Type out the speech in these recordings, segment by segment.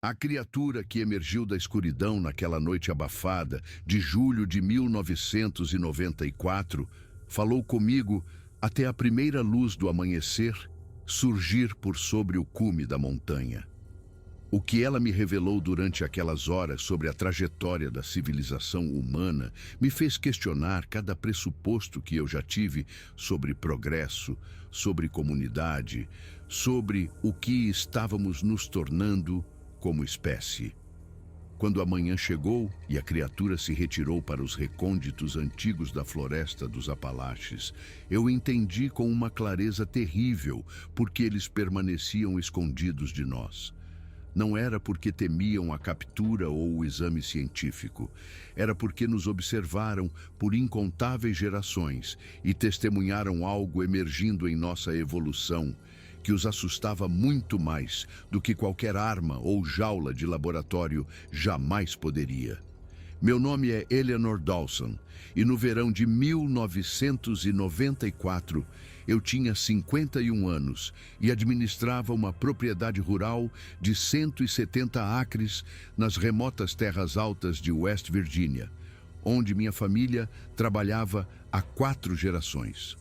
A criatura que emergiu da escuridão naquela noite abafada de julho de 1994 falou comigo até a primeira luz do amanhecer surgir por sobre o cume da montanha. O que ela me revelou durante aquelas horas sobre a trajetória da civilização humana me fez questionar cada pressuposto que eu já tive sobre progresso, sobre comunidade, sobre o que estávamos nos tornando como espécie. Quando a manhã chegou e a criatura se retirou para os recônditos antigos da floresta dos Apalaches, eu entendi com uma clareza terrível por que eles permaneciam escondidos de nós. Não era porque temiam a captura ou o exame científico. Era porque nos observaram por incontáveis gerações e testemunharam algo emergindo em nossa evolução, que os assustava muito mais do que qualquer arma ou jaula de laboratório jamais poderia. Meu nome é Eleanor Dawson e no verão de 1994 eu tinha 51 anos e administrava uma propriedade rural de 170 acres nas remotas terras altas de West Virginia, onde minha família trabalhava há 4 gerações.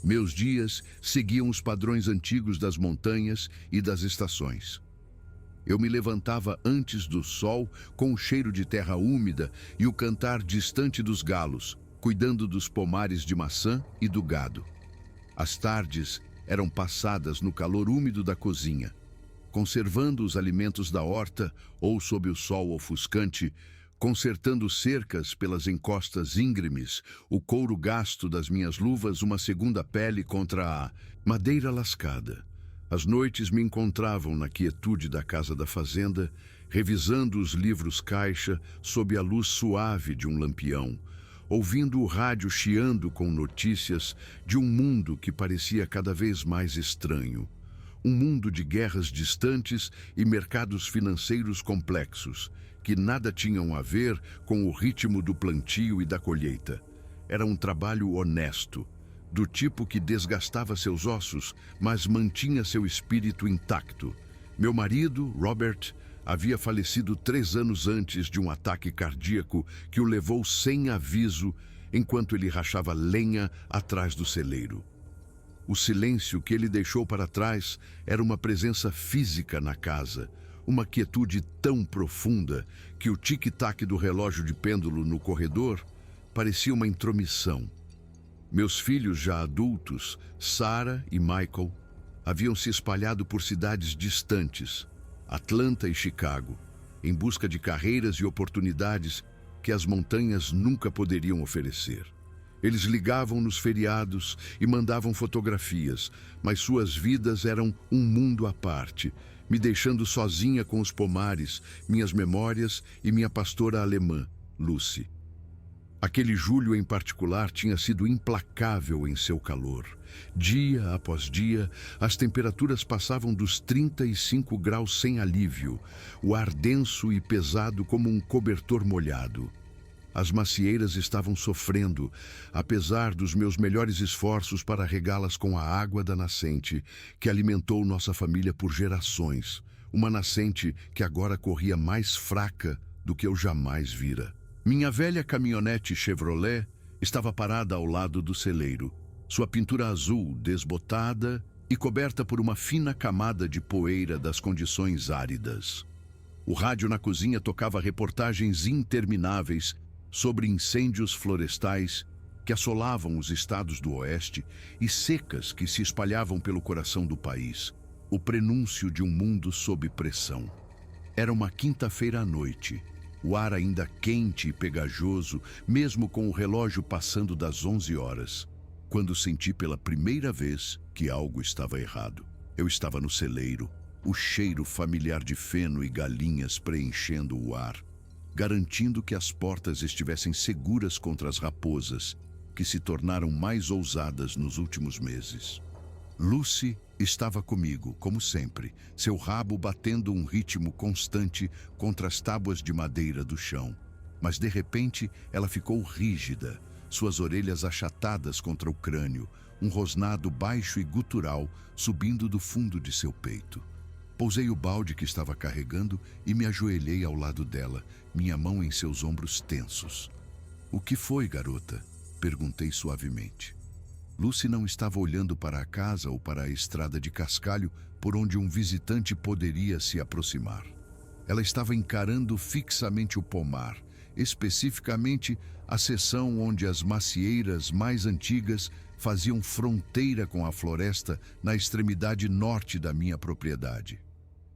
Meus dias seguiam os padrões antigos das montanhas e das estações. Eu me levantava antes do sol com o cheiro de terra úmida e o cantar distante dos galos, cuidando dos pomares de maçã e do gado. As tardes eram passadas no calor úmido da cozinha, conservando os alimentos da horta ou sob o sol ofuscante, consertando cercas pelas encostas íngremes, o couro gasto das minhas luvas uma segunda pele contra a madeira lascada. As noites me encontravam na quietude da casa da fazenda, revisando os livros caixa sob a luz suave de um lampião, ouvindo o rádio chiando com notícias de um mundo que parecia cada vez mais estranho. Um mundo de guerras distantes e mercados financeiros complexos, que nada tinham a ver com o ritmo do plantio e da colheita. Era um trabalho honesto, do tipo que desgastava seus ossos, mas mantinha seu espírito intacto. Meu marido, Robert, havia falecido 3 anos antes de um ataque cardíaco que o levou sem aviso enquanto ele rachava lenha atrás do celeiro. O silêncio que ele deixou para trás era uma presença física na casa, uma quietude tão profunda que o tic-tac do relógio de pêndulo no corredor parecia uma intromissão. Meus filhos já adultos, Sarah e Michael, haviam se espalhado por cidades distantes, Atlanta e Chicago, em busca de carreiras e oportunidades que as montanhas nunca poderiam oferecer. Eles ligavam nos feriados e mandavam fotografias, mas suas vidas eram um mundo à parte, me deixando sozinha com os pomares, minhas memórias e minha pastora alemã, Lucy. Aquele julho em particular tinha sido implacável em seu calor. Dia após dia, as temperaturas passavam dos 35 graus sem alívio, o ar denso e pesado como um cobertor molhado. As macieiras estavam sofrendo, apesar dos meus melhores esforços para regá-las com a água da nascente, que alimentou nossa família por gerações. Uma nascente que agora corria mais fraca do que eu jamais vira. Minha velha caminhonete Chevrolet estava parada ao lado do celeiro, sua pintura azul desbotada e coberta por uma fina camada de poeira das condições áridas. O rádio na cozinha tocava reportagens intermináveis sobre incêndios florestais que assolavam os estados do oeste e secas que se espalhavam pelo coração do país, o prenúncio de um mundo sob pressão. Era uma quinta-feira à noite, o ar ainda quente e pegajoso, mesmo com o relógio passando das 11 horas, quando senti pela primeira vez que algo estava errado. Eu estava no celeiro, o cheiro familiar de feno e galinhas preenchendo o ar, garantindo que as portas estivessem seguras contra as raposas, que se tornaram mais ousadas nos últimos meses. Lucy estava comigo, como sempre, seu rabo batendo um ritmo constante contra as tábuas de madeira do chão. Mas de repente ela ficou rígida, suas orelhas achatadas contra o crânio, um rosnado baixo e gutural subindo do fundo de seu peito. Pousei o balde que estava carregando e me ajoelhei ao lado dela, minha mão em seus ombros tensos. "O que foi, garota?" perguntei suavemente. Lucy não estava olhando para a casa ou para a estrada de cascalho por onde um visitante poderia se aproximar. Ela estava encarando fixamente o pomar, especificamente a seção onde as macieiras mais antigas faziam fronteira com a floresta na extremidade norte da minha propriedade.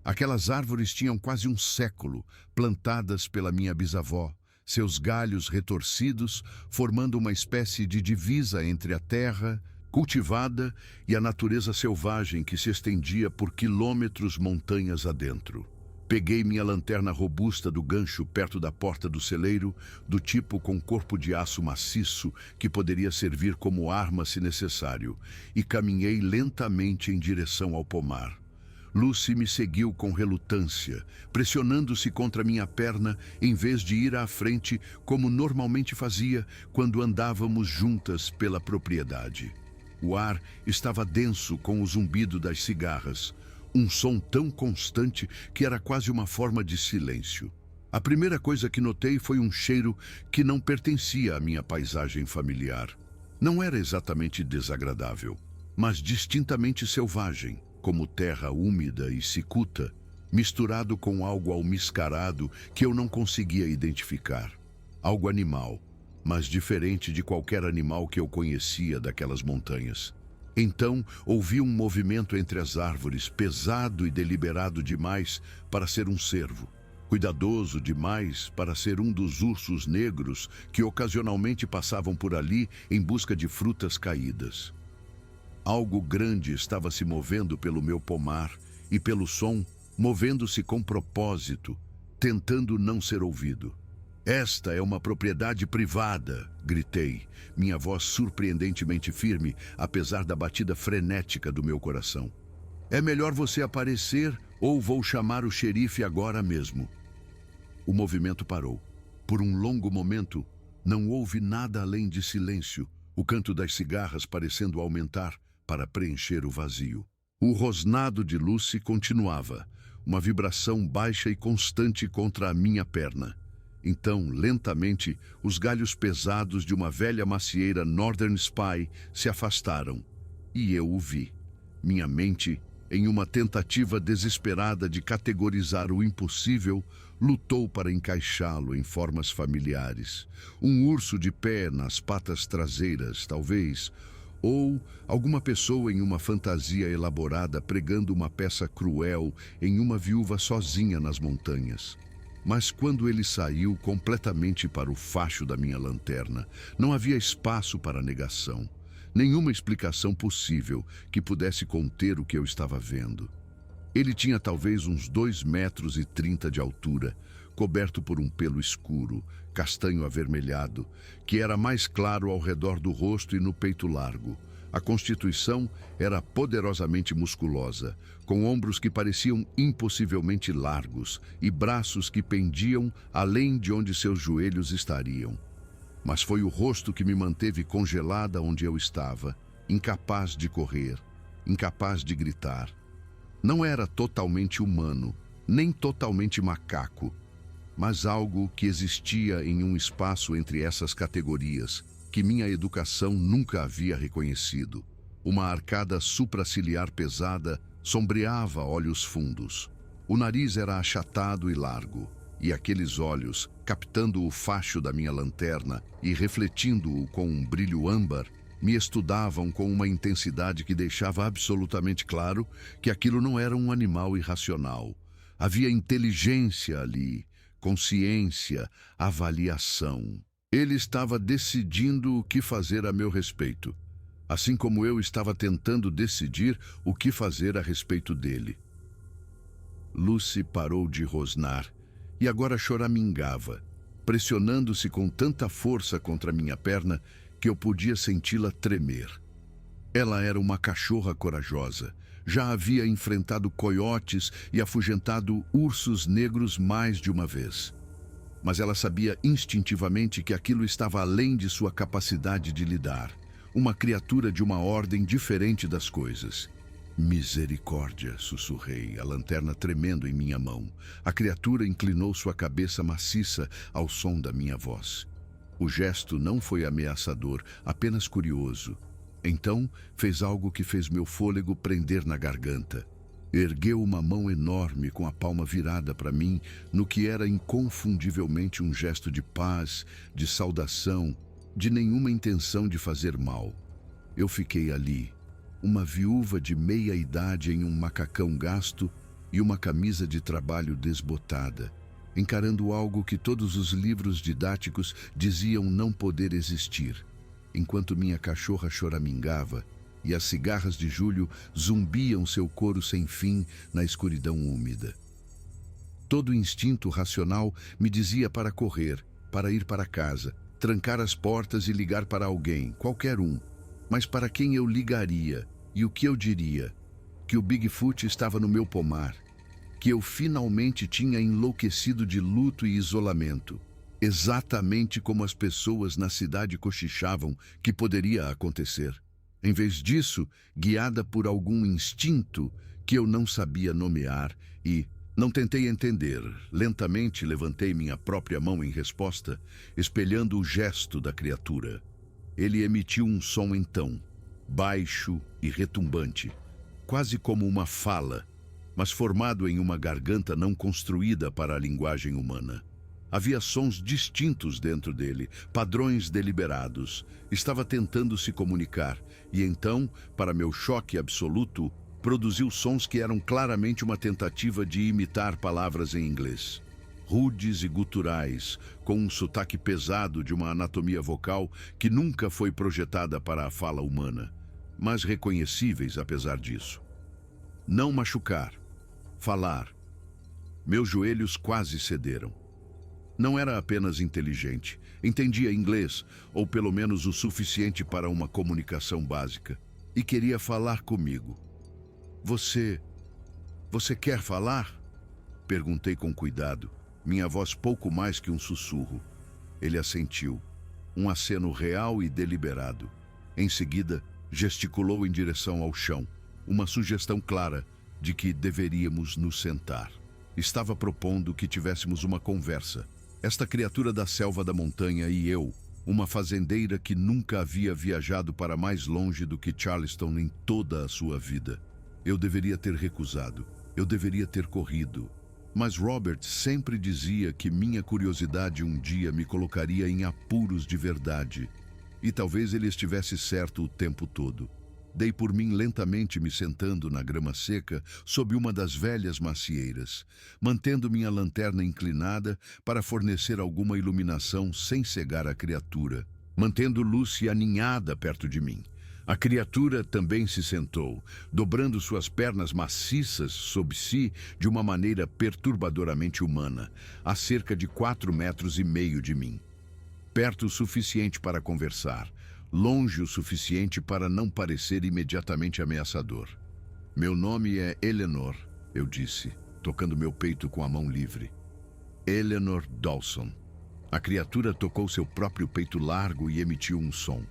Aquelas árvores tinham quase um século, plantadas pela minha bisavó, seus galhos retorcidos formando uma espécie de divisa entre a terra cultivada e a natureza selvagem que se estendia por quilômetros montanhas adentro. Peguei minha lanterna robusta do gancho perto da porta do celeiro, do tipo com corpo de aço maciço que poderia servir como arma se necessário, e caminhei lentamente em direção ao pomar. Lucy me seguiu com relutância, pressionando-se contra minha perna em vez de ir à frente como normalmente fazia quando andávamos juntas pela propriedade. O ar estava denso com o zumbido das cigarras, um som tão constante que era quase uma forma de silêncio. A primeira coisa que notei foi um cheiro que não pertencia à minha paisagem familiar. Não era exatamente desagradável, mas distintamente selvagem, como terra úmida e cicuta, misturado com algo almiscarado que eu não conseguia identificar. Algo animal, mas diferente de qualquer animal que eu conhecia daquelas montanhas. Então, ouvi um movimento entre as árvores, pesado e deliberado demais para ser um cervo, cuidadoso demais para ser um dos ursos negros que ocasionalmente passavam por ali em busca de frutas caídas. Algo grande estava se movendo pelo meu pomar e pelo som, movendo-se com propósito, tentando não ser ouvido. "Esta é uma propriedade privada", gritei, minha voz surpreendentemente firme, apesar da batida frenética do meu coração. "É melhor você aparecer ou vou chamar o xerife agora mesmo." O movimento parou. Por um longo momento, não houve nada além de silêncio, o canto das cigarras parecendo aumentar para preencher o vazio. O rosnado de Lucy continuava, uma vibração baixa e constante contra a minha perna. Então, lentamente, os galhos pesados de uma velha macieira Northern Spy se afastaram, e eu o vi. Minha mente, em uma tentativa desesperada de categorizar o impossível, lutou para encaixá-lo em formas familiares. Um urso de pé nas patas traseiras, talvez, ou alguma pessoa em uma fantasia elaborada pregando uma peça cruel em uma viúva sozinha nas montanhas. Mas quando ele saiu completamente para o facho da minha lanterna, não havia espaço para negação, nenhuma explicação possível que pudesse conter o que eu estava vendo. Ele tinha talvez uns 2,30 metros de altura, coberto por um pelo escuro, castanho avermelhado, que era mais claro ao redor do rosto e no peito largo. A constituição era poderosamente musculosa, com ombros que pareciam impossivelmente largos e braços que pendiam além de onde seus joelhos estariam. Mas foi o rosto que me manteve congelada onde eu estava, incapaz de correr, incapaz de gritar. Não era totalmente humano, nem totalmente macaco, mas algo que existia em um espaço entre essas categorias, que minha educação nunca havia reconhecido. Uma arcada supraciliar pesada sombreava olhos fundos. O nariz era achatado e largo, e aqueles olhos, captando o facho da minha lanterna e refletindo-o com um brilho âmbar, me estudavam com uma intensidade que deixava absolutamente claro que aquilo não era um animal irracional. Havia inteligência ali, consciência, avaliação. Ele estava decidindo o que fazer a meu respeito, assim como eu estava tentando decidir o que fazer a respeito dele. Lucy parou de rosnar e agora choramingava, pressionando-se com tanta força contra minha perna que eu podia senti-la tremer. Ela era uma cachorra corajosa. Já havia enfrentado coiotes e afugentado ursos negros mais de uma vez. Mas ela sabia instintivamente que aquilo estava além de sua capacidade de lidar, uma criatura de uma ordem diferente das coisas. Misericórdia, sussurrei, a lanterna tremendo em minha mão. A criatura inclinou sua cabeça maciça ao som da minha voz. O gesto não foi ameaçador, apenas curioso. Então, fez algo que fez meu fôlego prender na garganta. Ergueu uma mão enorme com a palma virada para mim, no que era inconfundivelmente um gesto de paz, de saudação, de nenhuma intenção de fazer mal. Eu fiquei ali, uma viúva de meia-idade em um macacão gasto e uma camisa de trabalho desbotada, encarando algo que todos os livros didáticos diziam não poder existir, enquanto minha cachorra choramingava e as cigarras de julho zumbiam seu coro sem fim na escuridão úmida. Todo instinto racional me dizia para correr, para ir para casa, trancar as portas e ligar para alguém, qualquer um. Mas para quem eu ligaria e o que eu diria? Que o Bigfoot estava no meu pomar, que eu finalmente tinha enlouquecido de luto e isolamento, exatamente como as pessoas na cidade cochichavam que poderia acontecer. Em vez disso, guiada por algum instinto que eu não sabia nomear e não tentei entender, lentamente levantei minha própria mão em resposta, espelhando o gesto da criatura. Ele emitiu um som então, baixo e retumbante, quase como uma fala, mas formado em uma garganta não construída para a linguagem humana. Havia sons distintos dentro dele, padrões deliberados. Estava tentando se comunicar, e então, para meu choque absoluto, produziu sons que eram claramente uma tentativa de imitar palavras em inglês. Rudes e guturais, com um sotaque pesado de uma anatomia vocal que nunca foi projetada para a fala humana, mas reconhecíveis apesar disso. Não machucar. Falar. Meus joelhos quase cederam. Não era apenas inteligente, entendia inglês, ou pelo menos o suficiente para uma comunicação básica, e queria falar comigo. Você quer falar? Perguntei com cuidado, minha voz pouco mais que um sussurro. Ele assentiu, um aceno real e deliberado. Em seguida, gesticulou em direção ao chão, uma sugestão clara de que deveríamos nos sentar. Estava propondo que tivéssemos uma conversa. Esta criatura da selva da montanha e eu, uma fazendeira que nunca havia viajado para mais longe do que Charleston em toda a sua vida. Eu deveria ter recusado, eu deveria ter corrido. Mas Robert sempre dizia que minha curiosidade um dia me colocaria em apuros de verdade. E talvez ele estivesse certo o tempo todo. Dei por mim lentamente me sentando na grama seca sob uma das velhas macieiras, mantendo minha lanterna inclinada para fornecer alguma iluminação sem cegar a criatura, mantendo Lucy aninhada perto de mim. A criatura também se sentou, dobrando suas pernas maciças sob si de uma maneira perturbadoramente humana, a cerca de 4,5 metros de mim. Perto o suficiente para conversar, longe o suficiente para não parecer imediatamente ameaçador. Meu nome é Eleanor, eu disse, tocando meu peito com a mão livre. Eleanor Dawson. A criatura tocou seu próprio peito largo e emitiu um som.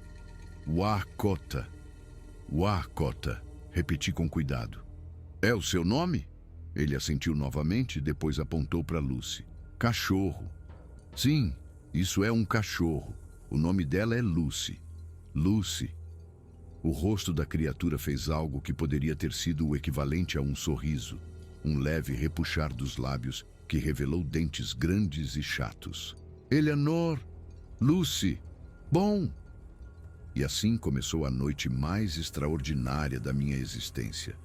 Wakota. Wakota, repeti com cuidado. É o seu nome? Ele assentiu novamente, depois apontou para Lucy. Cachorro. Sim, isso é um cachorro. O nome dela é Lucy. Lucy. O rosto da criatura fez algo que poderia ter sido o equivalente a um sorriso, um leve repuxar dos lábios que revelou dentes grandes e chatos. Eleanor, Lucy, bom! E assim começou a noite mais extraordinária da minha existência.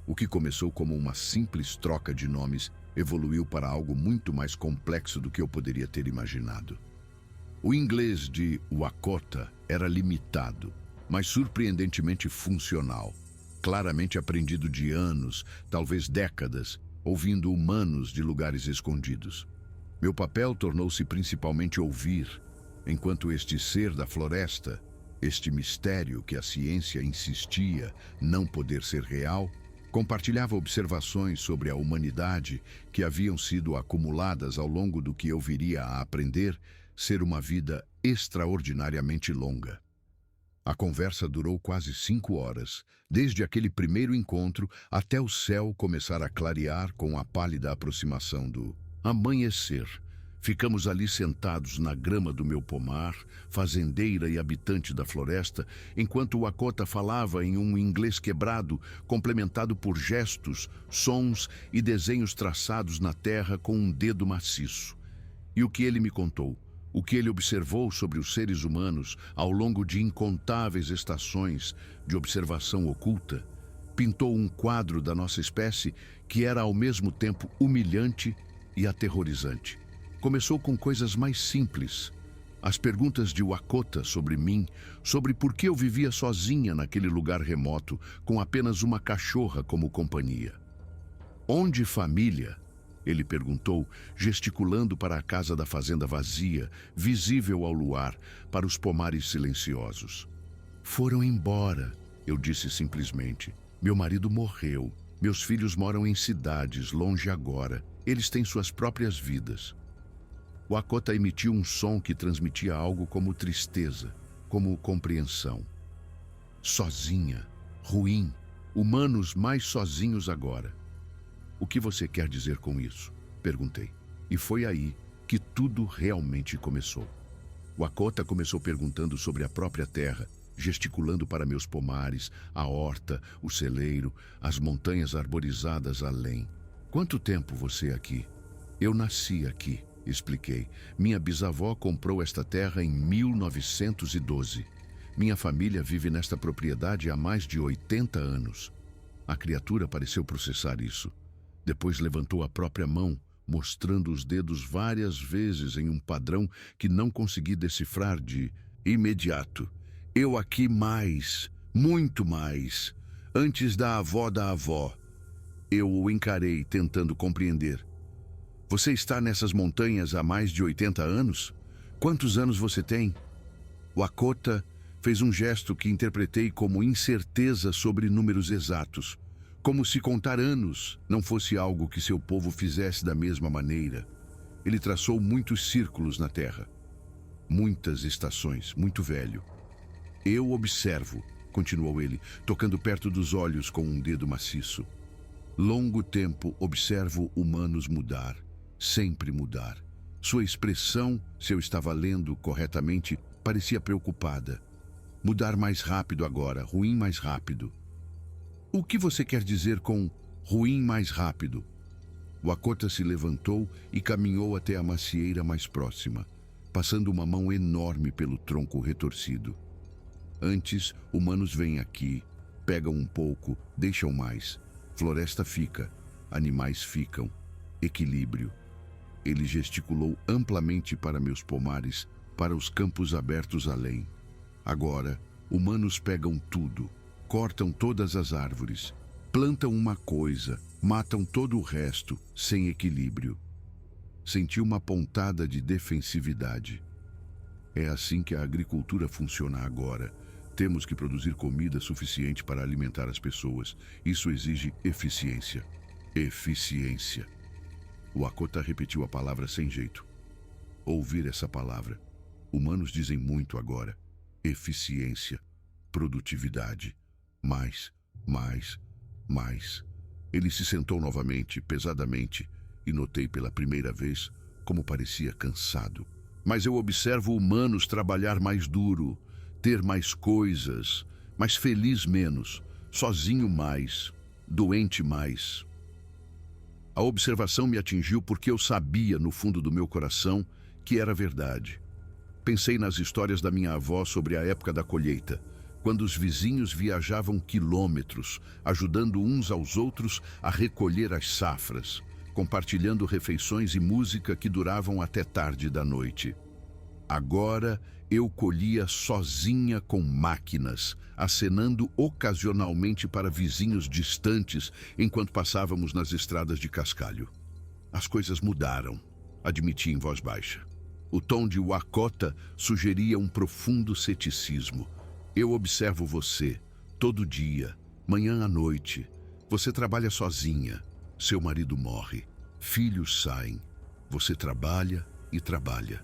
O que começou como uma simples troca de nomes evoluiu para algo muito mais complexo do que eu poderia ter imaginado. O inglês de Wakota era limitado, mas surpreendentemente funcional, claramente aprendido de anos, talvez décadas, ouvindo humanos de lugares escondidos. Meu papel tornou-se principalmente ouvir, enquanto este ser da floresta, este mistério que a ciência insistia não poder ser real, compartilhava observações sobre a humanidade que haviam sido acumuladas ao longo do que eu viria a aprender ser uma vida extraordinariamente longa. A conversa durou quase 5 horas, desde aquele primeiro encontro até o céu começar a clarear com a pálida aproximação do amanhecer. Ficamos ali sentados na grama do meu pomar, fazendeira e habitante da floresta, enquanto o Akota falava em um inglês quebrado, complementado por gestos, sons e desenhos traçados na terra com um dedo maciço. E o que ele me contou? O que ele observou sobre os seres humanos ao longo de incontáveis estações de observação oculta, pintou um quadro da nossa espécie que era ao mesmo tempo humilhante e aterrorizante. Começou com coisas mais simples. As perguntas de Akota sobre mim, sobre por que eu vivia sozinha naquele lugar remoto, com apenas uma cachorra como companhia. Onde família? Ele perguntou, gesticulando para a casa da fazenda vazia, visível ao luar, para os pomares silenciosos. Foram embora, eu disse simplesmente. Meu marido morreu. Meus filhos moram em cidades, longe agora. Eles têm suas próprias vidas. O Akota emitiu um som que transmitia algo como tristeza, como compreensão. Sozinha, ruim, humanos mais sozinhos agora. O que você quer dizer com isso? Perguntei. E foi aí que tudo realmente começou. O Akota começou perguntando sobre a própria terra, gesticulando para meus pomares, a horta, o celeiro, as montanhas arborizadas além. Quanto tempo você aqui? Eu nasci aqui, expliquei. Minha bisavó comprou esta terra em 1912. Minha família vive nesta propriedade há mais de 80 anos. A criatura pareceu processar isso. Depois levantou a própria mão, mostrando os dedos várias vezes em um padrão que não consegui decifrar de imediato. Eu aqui mais, muito mais, antes da avó. Eu o encarei, tentando compreender. Você está nessas montanhas há mais de 80 anos? Quantos anos você tem? O Akota fez um gesto que interpretei como incerteza sobre números exatos. Como se contar anos não fosse algo que seu povo fizesse da mesma maneira. Ele traçou muitos círculos na terra. Muitas estações, muito velho. Eu observo, continuou ele, tocando perto dos olhos com um dedo maciço. Longo tempo observo humanos mudar, sempre mudar. Sua expressão, se eu estava lendo corretamente, parecia preocupada. Mudar mais rápido agora, ruim mais rápido. O que você quer dizer com ruim mais rápido? O Akota se levantou e caminhou até a macieira mais próxima, passando uma mão enorme pelo tronco retorcido. Antes, humanos vêm aqui, pegam um pouco, deixam mais. Floresta fica, animais ficam. Equilíbrio. Ele gesticulou amplamente para meus pomares, para os campos abertos além. Agora, humanos pegam tudo. Cortam todas as árvores, plantam uma coisa, matam todo o resto, sem equilíbrio. Senti uma pontada de defensividade. É assim que a agricultura funciona agora. Temos que produzir comida suficiente para alimentar as pessoas. Isso exige eficiência. Eficiência. O Akota repetiu a palavra sem jeito. Ouvir essa palavra. Humanos dizem muito agora. Eficiência. Produtividade. Mais. Ele se sentou novamente, pesadamente, e notei pela primeira vez como parecia cansado. Mas eu observo humanos trabalhar mais duro, ter mais coisas, mas feliz menos, sozinho mais, doente mais. A observação me atingiu porque eu sabia, no fundo do meu coração, que era verdade. Pensei nas histórias da minha avó sobre a época da colheita, quando os vizinhos viajavam quilômetros, ajudando uns aos outros a recolher as safras, compartilhando refeições e música que duravam até tarde da noite. Agora eu colhia sozinha com máquinas, acenando ocasionalmente para vizinhos distantes enquanto passávamos nas estradas de cascalho. As coisas mudaram, admiti em voz baixa. O tom de Akota sugeria um profundo ceticismo. Eu observo você, todo dia, manhã à noite. Você trabalha sozinha. Seu marido morre. Filhos saem. Você trabalha e trabalha.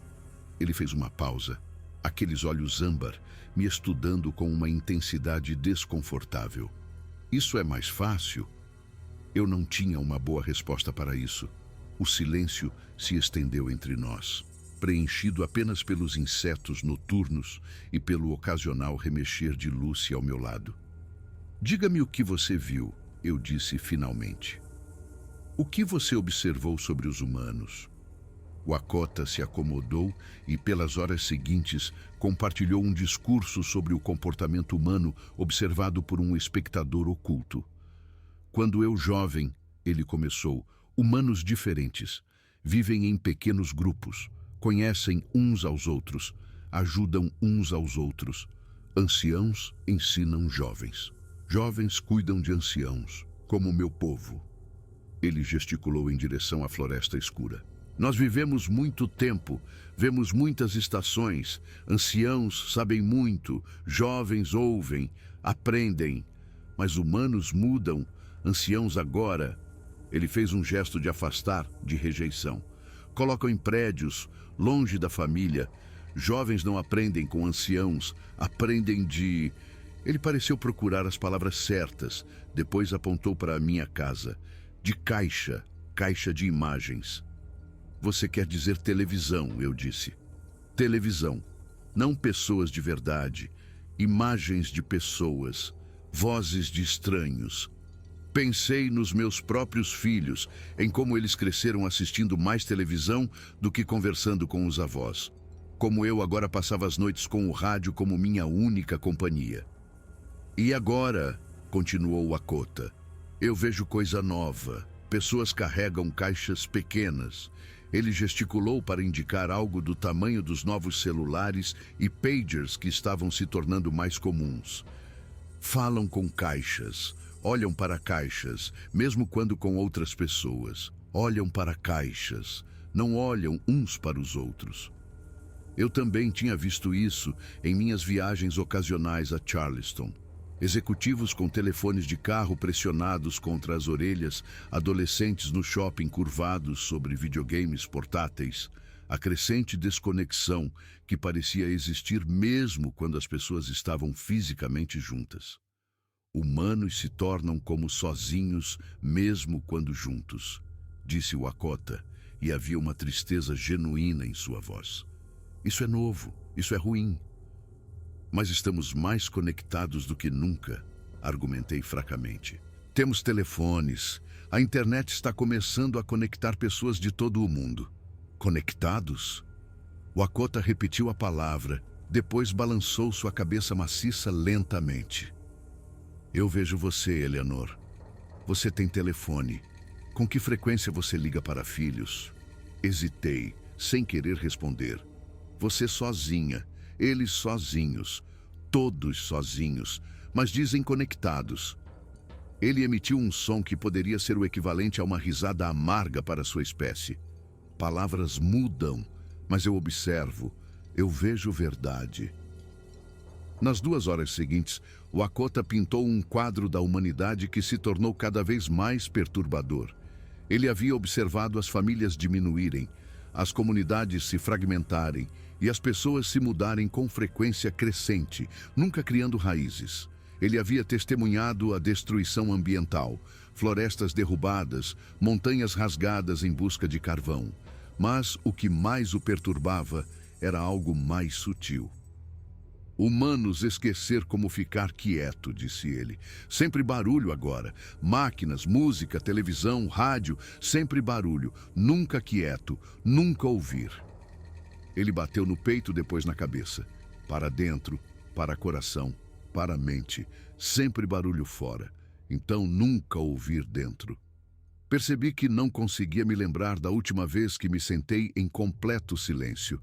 Ele fez uma pausa. aqueles olhos âmbar me estudando com uma intensidade desconfortável. Isso é mais fácil? Eu não tinha uma boa resposta para isso. O silêncio se estendeu entre nós, preenchido apenas pelos insetos noturnos e pelo ocasional remexer de Lucy ao meu lado. Diga-me o que você viu, eu disse finalmente. O que você observou sobre os humanos? O Akota se acomodou e, pelas horas seguintes, compartilhou um discurso sobre o comportamento humano observado por um espectador oculto. Quando eu jovem, ele começou, humanos diferentes, vivem em pequenos grupos, conhecem uns aos outros, ajudam uns aos outros. Anciãos ensinam jovens. Jovens cuidam de anciãos, como o meu povo. Ele gesticulou em direção à floresta escura. Nós vivemos muito tempo, vemos muitas estações, anciãos sabem muito, jovens ouvem, aprendem, mas humanos mudam, anciãos agora. Ele fez um gesto de afastar, de rejeição. Colocam em prédios, longe da família. Jovens não aprendem com anciãos, aprendem de... Ele pareceu procurar as palavras certas, depois apontou para a minha casa. De caixa, caixa de imagens. Você quer dizer televisão, eu disse. Televisão, não pessoas de verdade, imagens de pessoas, vozes de estranhos. Pensei nos meus próprios filhos, em como eles cresceram assistindo mais televisão do que conversando com os avós. Como eu agora passava as noites com o rádio como minha única companhia. E agora, continuou o Akota, eu vejo coisa nova. Pessoas carregam caixas pequenas. Ele gesticulou para indicar algo do tamanho dos novos celulares e pagers que estavam se tornando mais comuns. Falam com caixas, olham para caixas, mesmo quando com outras pessoas. Olham para caixas, não olham uns para os outros. Eu também tinha visto isso em minhas viagens ocasionais a Charleston. Executivos com telefones de carro pressionados contra as orelhas, adolescentes no shopping curvados sobre videogames portáteis, a crescente desconexão que parecia existir mesmo quando as pessoas estavam fisicamente juntas. Humanos se tornam como sozinhos mesmo quando juntos, disse o Akota, e havia uma tristeza genuína em sua voz. Isso é novo, isso é ruim. Mas estamos mais conectados do que nunca, argumentei fracamente. Temos telefones, a internet está começando a conectar pessoas de todo o mundo. Conectados? O Akota repetiu a palavra, depois balançou sua cabeça maciça lentamente. Eu vejo você, Eleanor. Você tem telefone. Com que frequência você liga para filhos? Hesitei, sem querer responder. Você sozinha. Eles sozinhos, todos sozinhos, mas dizem conectados. Ele emitiu um som que poderia ser o equivalente a uma risada amarga para sua espécie. Palavras mudam, mas eu observo, eu vejo verdade. Nas 2 horas seguintes, o Akota pintou um quadro da humanidade que se tornou cada vez mais perturbador. Ele havia observado as famílias diminuírem, as comunidades se fragmentarem e as pessoas se mudarem com frequência crescente, nunca criando raízes. Ele havia testemunhado a destruição ambiental, florestas derrubadas, montanhas rasgadas em busca de carvão. Mas o que mais o perturbava era algo mais sutil. Humanos esquecer como ficar quieto, disse ele. Sempre barulho agora. Máquinas, música, televisão, rádio, sempre barulho. Nunca quieto, nunca ouvir. Ele bateu no peito, depois na cabeça. Para dentro, para coração, para a mente. Sempre barulho fora. Então nunca ouvir dentro. Percebi que não conseguia me lembrar da última vez que me sentei em completo silêncio.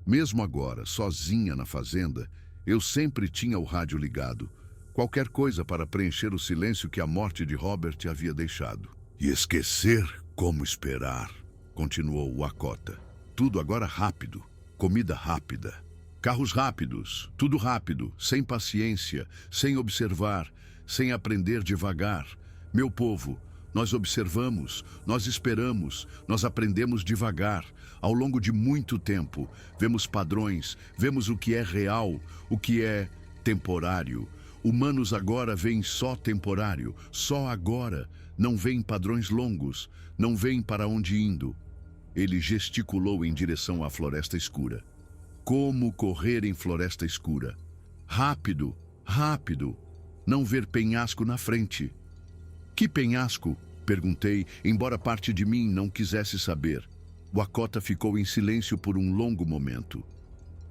Mesmo agora, sozinha na fazenda, eu sempre tinha o rádio ligado. Qualquer coisa para preencher o silêncio que a morte de Robert havia deixado. E esquecer como esperar, continuou o Akota. Tudo agora rápido, comida rápida, carros rápidos, tudo rápido, sem paciência, sem observar, sem aprender devagar. Meu povo, Nós observamos, nós esperamos, nós aprendemos devagar. Ao longo de muito tempo, vemos padrões, vemos o que é real, o que é temporário. Humanos agora veem só temporário, só agora. Não veem padrões longos, não veem para onde indo. Ele gesticulou em direção à floresta escura. Como correr em floresta escura? Rápido, rápido. Não ver penhasco na frente. Que penhasco? Perguntei, embora parte de mim não quisesse saber. Wakota ficou em silêncio por um longo momento.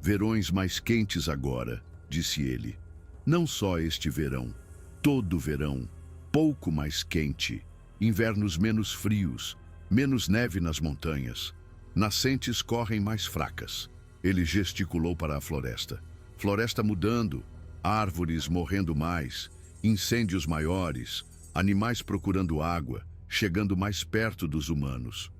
Verões mais quentes agora, disse ele. Não só este verão, todo verão, pouco mais quente. Invernos menos frios, menos neve nas montanhas. Nascentes correm mais fracas. Ele gesticulou para a floresta. Floresta mudando, árvores morrendo mais, incêndios maiores, animais procurando água, chegando mais perto dos humanos.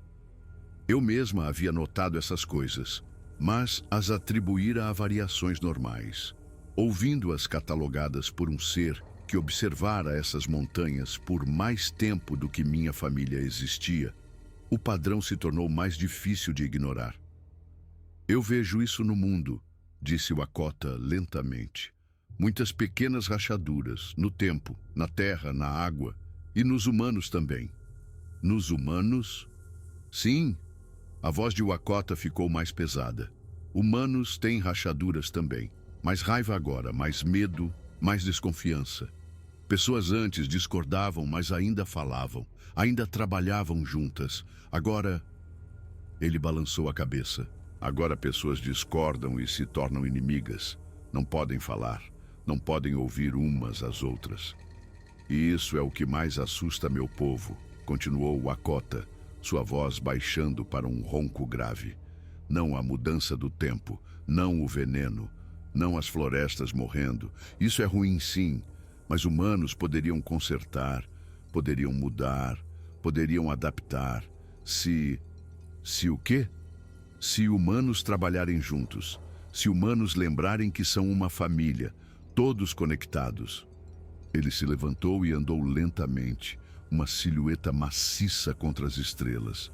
Eu mesma havia notado essas coisas, mas as atribuíra a variações normais. Ouvindo-as catalogadas por um ser que observara essas montanhas por mais tempo do que minha família existia, o padrão se tornou mais difícil de ignorar. Eu vejo isso no mundo, disse Wakota lentamente. Muitas pequenas rachaduras, no tempo, na terra, na água e nos humanos também. Nos humanos? Sim. A voz de Wakota ficou mais pesada. Humanos têm rachaduras também. Mais raiva agora, mais medo, mais desconfiança. Pessoas antes discordavam, mas ainda falavam, ainda trabalhavam juntas. Agora, ele balançou a cabeça. Agora pessoas discordam e se tornam inimigas. Não podem falar, não podem ouvir umas às outras. E isso é o que mais assusta meu povo, continuou Wakota, sua voz baixando para um ronco grave. Não a mudança do tempo, não o veneno, não as florestas morrendo. Isso é ruim sim, mas humanos poderiam consertar, poderiam mudar, poderiam adaptar. Se o quê? Se humanos trabalharem juntos, se humanos lembrarem que são uma família, todos conectados. Ele se levantou e andou lentamente, uma silhueta maciça contra as estrelas.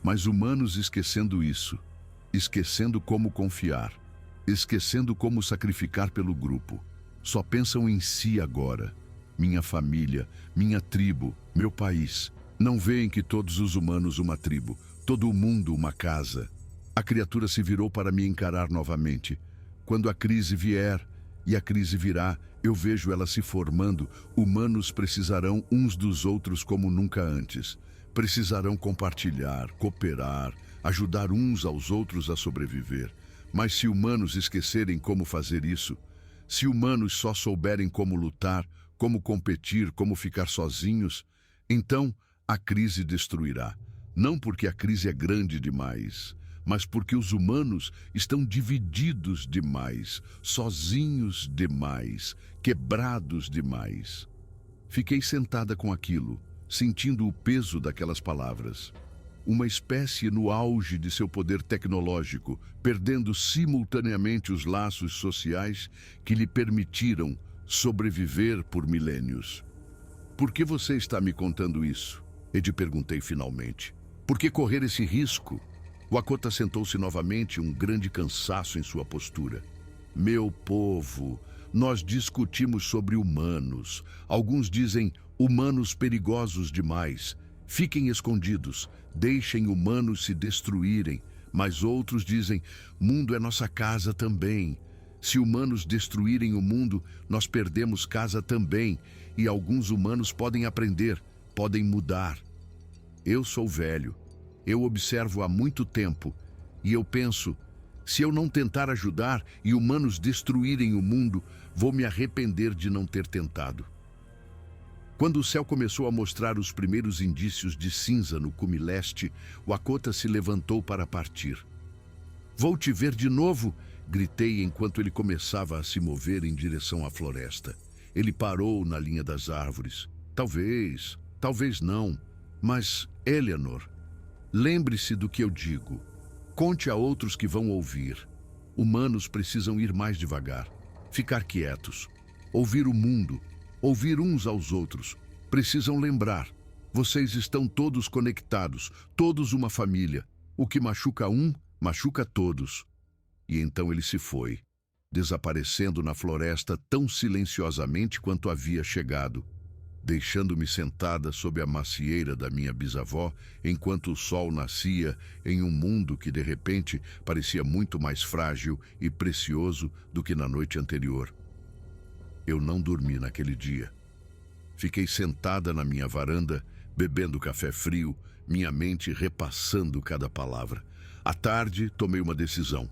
Mas humanos esquecendo isso, esquecendo como confiar, esquecendo como sacrificar pelo grupo. Só pensam em si agora. Minha família, minha tribo, meu país. Não veem que todos os humanos uma tribo, todo o mundo uma casa. A criatura se virou para me encarar novamente. Quando a crise vier, e a crise virá, eu vejo ela se formando, humanos precisarão uns dos outros como nunca antes. Precisarão compartilhar, cooperar, ajudar uns aos outros a sobreviver. Mas se humanos esquecerem como fazer isso, se humanos só souberem como lutar, como competir, como ficar sozinhos, então a crise destruirá. Não porque a crise é grande demais, mas porque os humanos estão divididos demais, sozinhos demais, quebrados demais. Fiquei sentada com aquilo, sentindo o peso daquelas palavras. Uma espécie no auge de seu poder tecnológico, perdendo simultaneamente os laços sociais que lhe permitiram sobreviver por milênios. Por que você está me contando isso? Edi perguntei finalmente. Por que correr esse risco? Wakota sentou-se novamente, um grande cansaço em sua postura. Meu povo, nós discutimos sobre humanos. Alguns dizem humanos perigosos demais. Fiquem escondidos, deixem humanos se destruírem. Mas outros dizem, mundo é nossa casa também. Se humanos destruírem o mundo, nós perdemos casa também. E alguns humanos podem aprender, podem mudar. Eu sou velho. Eu observo há muito tempo e eu penso, se eu não tentar ajudar e humanos destruírem o mundo, vou me arrepender de não ter tentado. Quando o céu começou a mostrar os primeiros indícios de cinza no cume leste, Wakota se levantou para partir. Vou te ver de novo, gritei enquanto ele começava a se mover em direção à floresta. Ele parou na linha das árvores. Talvez, talvez não, mas Eleanor, lembre-se do que eu digo. Conte a outros que vão ouvir. Humanos precisam ir mais devagar, ficar quietos, ouvir o mundo, ouvir uns aos outros. Precisam lembrar. Vocês estão todos conectados, todos uma família. O que machuca um, machuca todos. E então ele se foi, desaparecendo na floresta tão silenciosamente quanto havia chegado, deixando-me sentada sob a macieira da minha bisavó, enquanto o sol nascia em um mundo que, de repente, parecia muito mais frágil e precioso do que na noite anterior. Eu não dormi naquele dia. Fiquei sentada na minha varanda, bebendo café frio, minha mente repassando cada palavra. À tarde, tomei uma decisão.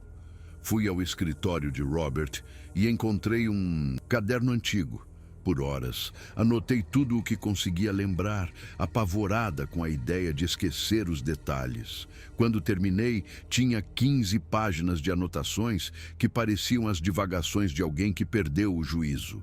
Fui ao escritório de Robert e encontrei um caderno antigo. Por horas, anotei tudo o que conseguia lembrar, apavorada com a ideia de esquecer os detalhes. Quando terminei, tinha 15 páginas de anotações que pareciam as divagações de alguém que perdeu o juízo.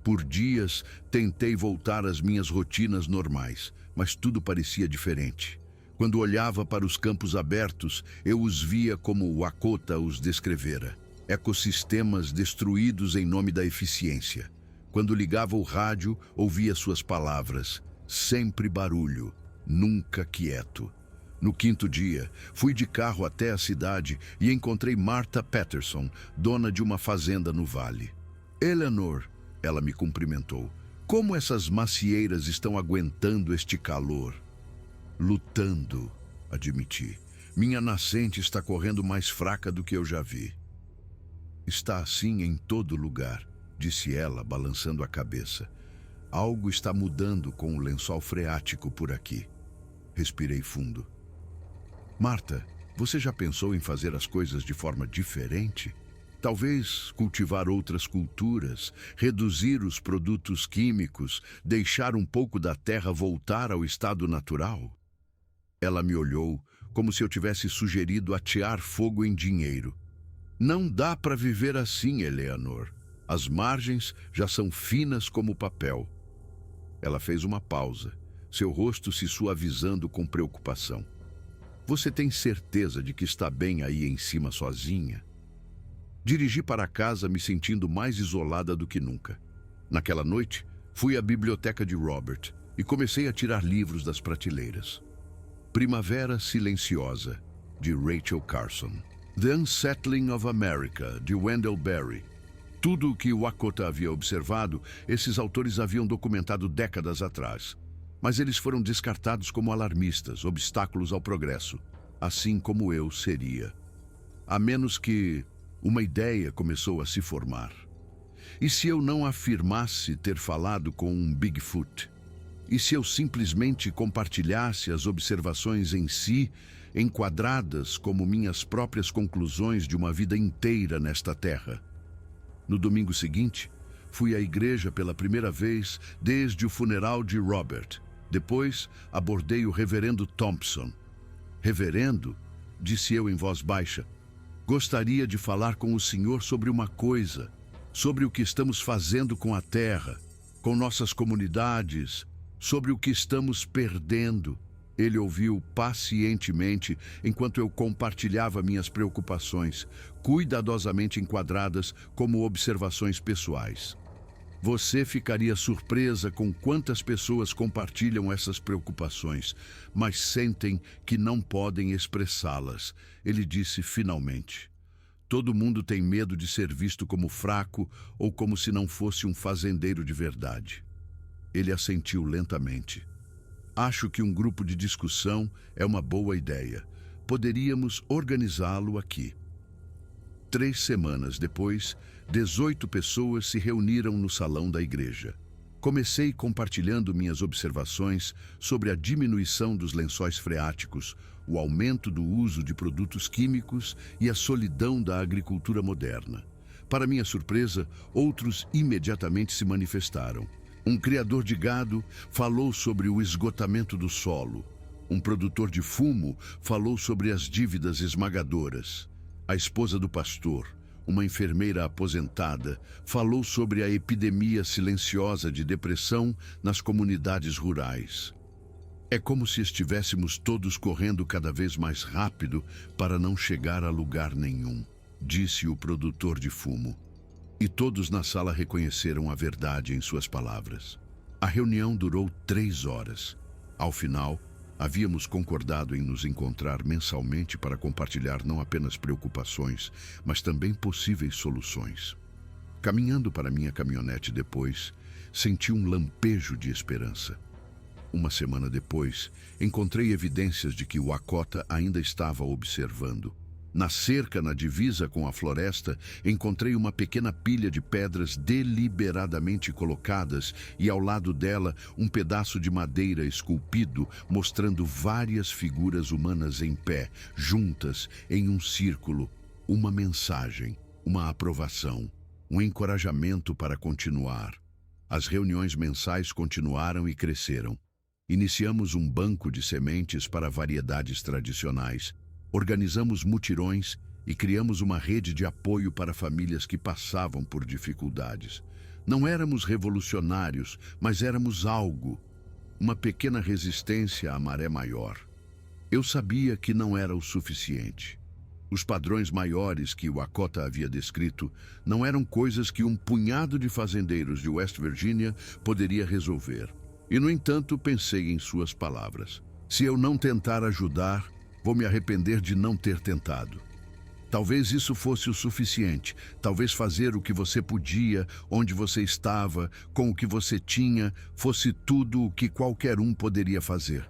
Por dias, tentei voltar às minhas rotinas normais, mas tudo parecia diferente. Quando olhava para os campos abertos, eu os via como o Lakota os descrevera. Ecossistemas destruídos em nome da eficiência. Quando ligava o rádio, ouvia suas palavras. Sempre barulho, nunca quieto. No quinto dia, fui de carro até a cidade e encontrei Martha Patterson, dona de uma fazenda no vale. Eleanor, ela me cumprimentou. Como essas macieiras estão aguentando este calor? Lutando, admiti. Minha nascente está correndo mais fraca do que eu já vi. Está assim em todo lugar, disse ela, balançando a cabeça. Algo está mudando com o lençol freático por aqui. Respirei fundo. Martha, você já pensou em fazer as coisas de forma diferente? Talvez cultivar outras culturas, reduzir os produtos químicos, deixar um pouco da terra voltar ao estado natural? Ela me olhou como se eu tivesse sugerido atear fogo em dinheiro. Não dá para viver assim, Eleanor. As margens já são finas como papel. Ela fez uma pausa, seu rosto se suavizando com preocupação. Você tem certeza de que está bem aí em cima sozinha? Dirigi para casa me sentindo mais isolada do que nunca. Naquela noite, fui à biblioteca de Robert e comecei a tirar livros das prateleiras. Primavera Silenciosa, de Rachel Carson. The Unsettling of America, de Wendell Berry. Tudo o que Lakota havia observado, esses autores haviam documentado décadas atrás. Mas eles foram descartados como alarmistas, obstáculos ao progresso, assim como eu seria. A menos que uma ideia começou a se formar. E se eu não afirmasse ter falado com um Bigfoot? E se eu simplesmente compartilhasse as observações em si, enquadradas como minhas próprias conclusões de uma vida inteira nesta terra? No domingo seguinte, fui à igreja pela primeira vez desde o funeral de Robert. Depois, abordei o reverendo Thompson. Reverendo, disse eu em voz baixa, gostaria de falar com o senhor sobre uma coisa, sobre o que estamos fazendo com a terra, com nossas comunidades, sobre o que estamos perdendo. Ele ouviu pacientemente enquanto eu compartilhava minhas preocupações, cuidadosamente enquadradas como observações pessoais. Você ficaria surpresa com quantas pessoas compartilham essas preocupações, mas sentem que não podem expressá-las, ele disse finalmente. Todo mundo tem medo de ser visto como fraco ou como se não fosse um fazendeiro de verdade. Ele assentiu lentamente. Acho que um grupo de discussão é uma boa ideia. Poderíamos organizá-lo aqui. 3 semanas depois, 18 pessoas se reuniram no salão da igreja. Comecei compartilhando minhas observações sobre a diminuição dos lençóis freáticos, o aumento do uso de produtos químicos e a solidão da agricultura moderna. Para minha surpresa, outros imediatamente se manifestaram. Um criador de gado falou sobre o esgotamento do solo. Um produtor de fumo falou sobre as dívidas esmagadoras. A esposa do pastor, uma enfermeira aposentada, falou sobre a epidemia silenciosa de depressão nas comunidades rurais. É como se estivéssemos todos correndo cada vez mais rápido para não chegar a lugar nenhum, disse o produtor de fumo. E todos na sala reconheceram a verdade em suas palavras. A reunião durou 3 horas. Ao final, havíamos concordado em nos encontrar mensalmente para compartilhar não apenas preocupações, mas também possíveis soluções. Caminhando para minha caminhonete depois, senti um lampejo de esperança. Uma semana depois, encontrei evidências de que o Akota ainda estava observando. Na cerca, na divisa com a floresta, encontrei uma pequena pilha de pedras deliberadamente colocadas e ao lado dela um pedaço de madeira esculpido, mostrando várias figuras humanas em pé, juntas em um círculo, uma mensagem, uma aprovação, um encorajamento para continuar. As reuniões mensais continuaram e cresceram. Iniciamos um banco de sementes para variedades tradicionais. Organizamos mutirões e criamos uma rede de apoio para famílias que passavam por dificuldades. Não éramos revolucionários, mas éramos algo, uma pequena resistência à maré maior. Eu sabia que não era o suficiente. Os padrões maiores que o Akota havia descrito não eram coisas que um punhado de fazendeiros de West Virginia poderia resolver. E, no entanto, pensei em suas palavras. Se eu não tentar ajudar, vou me arrepender de não ter tentado. Talvez isso fosse o suficiente. Talvez fazer o que você podia, onde você estava, com o que você tinha, fosse tudo o que qualquer um poderia fazer.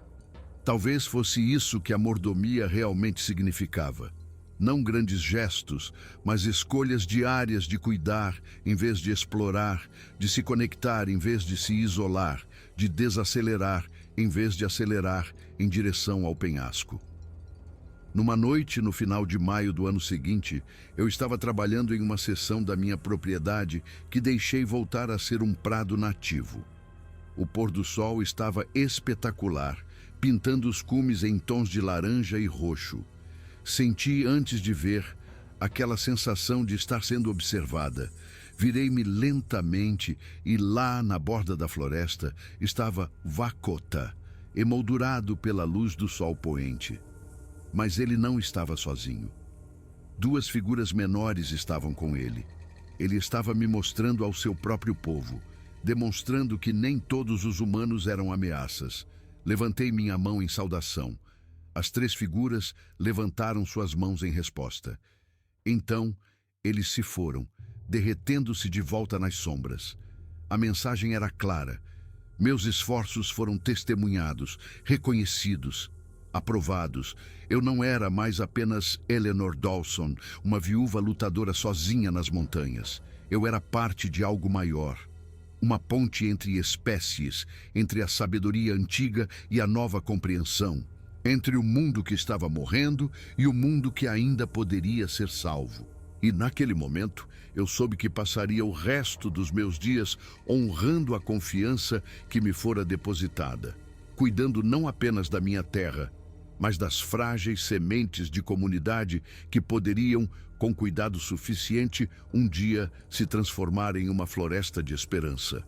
Talvez fosse isso que a mordomia realmente significava. Não grandes gestos, mas escolhas diárias de cuidar em vez de explorar, de se conectar em vez de se isolar, de desacelerar em vez de acelerar em direção ao penhasco. Numa noite, no final de maio do ano seguinte, eu estava trabalhando em uma seção da minha propriedade que deixei voltar a ser um prado nativo. O pôr do sol estava espetacular, pintando os cumes em tons de laranja e roxo. Senti, antes de ver, aquela sensação de estar sendo observada. Virei-me lentamente e lá, na borda da floresta, estava Vakota, emoldurado pela luz do sol poente. Mas ele não estava sozinho. Duas figuras menores estavam com ele. Ele estava me mostrando ao seu próprio povo, demonstrando que nem todos os humanos eram ameaças. Levantei minha mão em saudação. As três figuras levantaram suas mãos em resposta. Então, eles se foram, derretendo-se de volta nas sombras. A mensagem era clara. Meus esforços foram testemunhados, reconhecidos, aprovados. Eu não era mais apenas Eleanor Dawson, uma viúva lutadora sozinha nas montanhas. Eu era parte de algo maior. Uma ponte entre espécies, entre a sabedoria antiga e a nova compreensão. Entre o mundo que estava morrendo e o mundo que ainda poderia ser salvo. E naquele momento, eu soube que passaria o resto dos meus dias honrando a confiança que me fora depositada, cuidando não apenas da minha terra, mas das frágeis sementes de comunidade que poderiam, com cuidado suficiente, um dia se transformar em uma floresta de esperança.